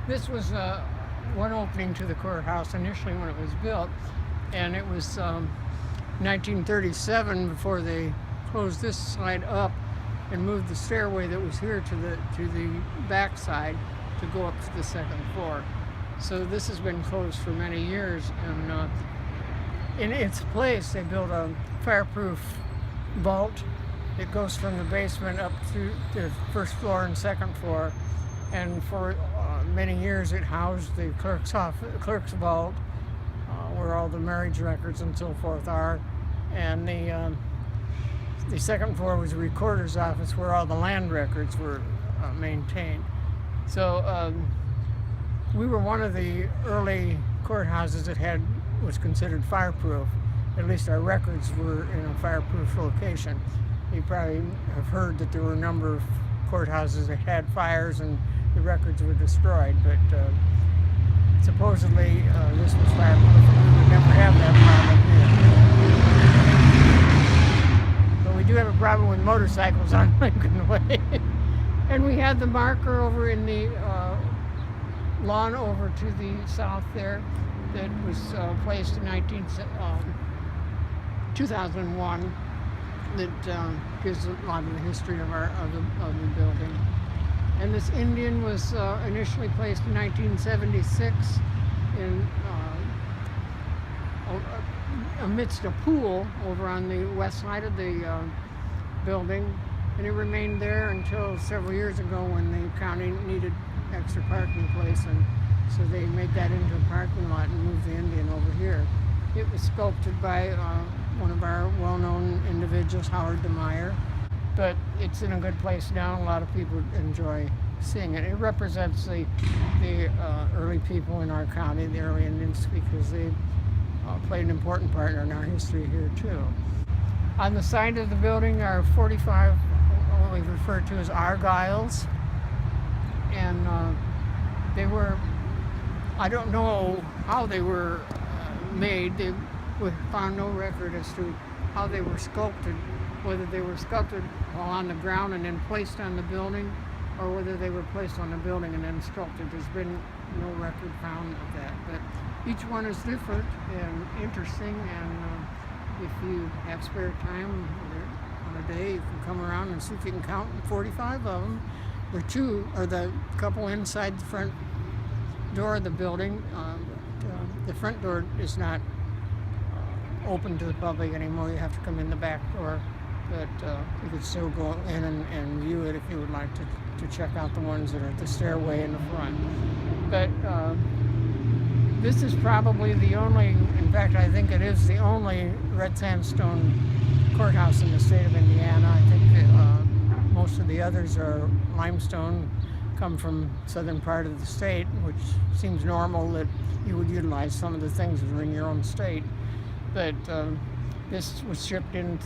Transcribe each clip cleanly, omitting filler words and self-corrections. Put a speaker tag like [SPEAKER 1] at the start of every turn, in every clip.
[SPEAKER 1] This was one opening to the courthouse initially when it was built, and it was 1937 before they closed this side up and moved the stairway that was here to the back side to go up to the second floor. So this has been closed for many years, and in its place they built a fireproof vault that goes from the basement up through the first floor and second floor. And for many years it housed the clerk's vault, where all the marriage records and so forth are. And the second floor was the recorder's office, where all the land records were maintained. So we were one of the early courthouses that was considered fireproof. At least our records were in a fireproof location. You probably have heard that there were a number of courthouses that had fires and the records were destroyed, but supposedly this was fireproof, and we would never have that problem here. But we do have a problem with motorcycles on Lincoln Way. And we had the marker over in the lawn over to the south there that was placed in 2001 that gives a lot of the history of the building. And this Indian was initially placed in 1976 amidst a pool over on the west side of the building, and it remained there until several years ago when the county needed extra parking place, and so they made that into a parking lot and moved the Indian over here. It was sculpted by one of our well-known individuals, Howard DeMeyer, but it's in a good place now. A lot of people enjoy seeing it. It represents the early people in our county, the early Indians, because they played an important part in our history here too. On the side of the building are 45 what we refer to as argyles, and they were, I don't know how they were made. We found no record as to how they were sculpted, whether they were sculpted while on the ground and then placed on the building, or whether they were placed on the building and then sculpted. There's been no record found of that, but each one is different and interesting, and if you have spare time on a day, you can come around and see if you can count 45 of them. The couple inside the front door of the building. The front door is not open to the public anymore. You have to come in the back door, but you could still go in and view it if you would like to check out the ones that are at the stairway in the front. But this is probably the only, in fact I think it is the only red sandstone courthouse in the state of Indiana. I think most of the others are limestone, come from southern part of the state, which seems normal that you would utilize some of the things that are in your own state. But this was shipped in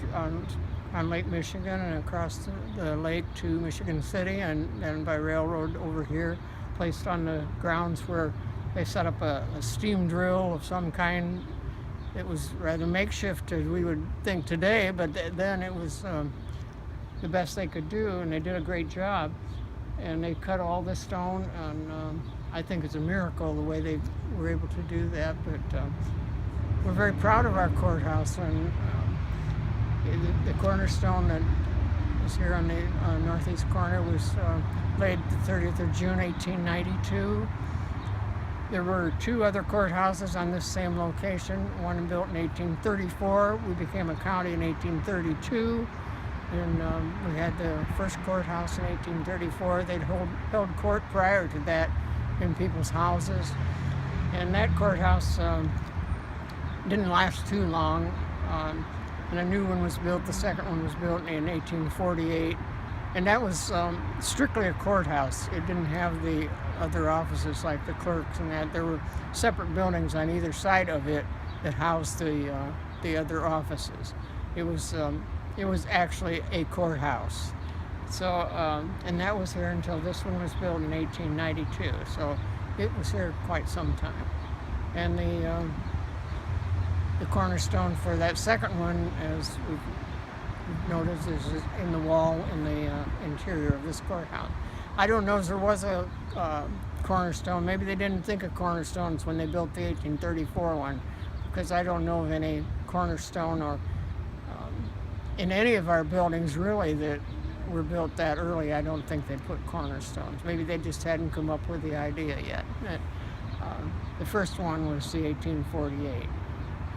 [SPEAKER 1] on Lake Michigan and across the lake to Michigan City, and then by railroad over here, placed on the grounds where they set up a steam drill of some kind. It was rather makeshift as we would think today, but then it was the best they could do, and they did a great job. And they cut all the stone, and I think it's a miracle the way they were able to do that. But we're very proud of our courthouse, and the cornerstone that is here on the northeast corner was laid the 30th of June, 1892. There were two other courthouses on this same location, one built in 1834. We became a county in 1832, and we had the first courthouse in 1834. They'd held court prior to that in people's houses, and that courthouse didn't last too long, and a new one was built. The second one was built in 1848, and that was strictly a courthouse. It didn't have the other offices like the clerks and that. There were separate buildings on either side of it that housed the other offices. It was actually a courthouse. So and that was here until this one was built in 1892. So it was here quite some time. And the cornerstone for that second one, as we've noticed, is in the wall in the interior of this courthouse. I don't know if there was a cornerstone. Maybe they didn't think of cornerstones when they built the 1834 one, because I don't know of any cornerstone or in any of our buildings really that were built that early. I don't think they put cornerstones. Maybe they just hadn't come up with the idea yet. The first one was the 1848,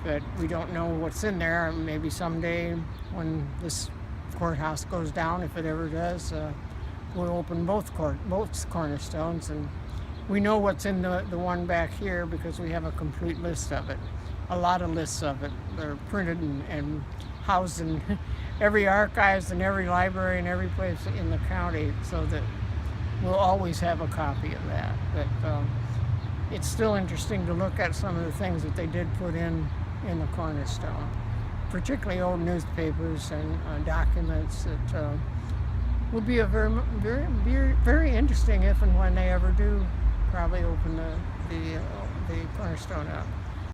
[SPEAKER 1] but we don't know what's in there. Maybe someday when this courthouse goes down, if it ever does, we'll open both cornerstones, and we know what's in the one back here because we have a complete list of it. A lot of lists of it. They're printed and housed in every archives and every library and every place in the county, so that we'll always have a copy of that. But it's still interesting to look at some of the things that they did put in the cornerstone, particularly old newspapers and documents that will be a very interesting if and when they ever do probably open the cornerstone up.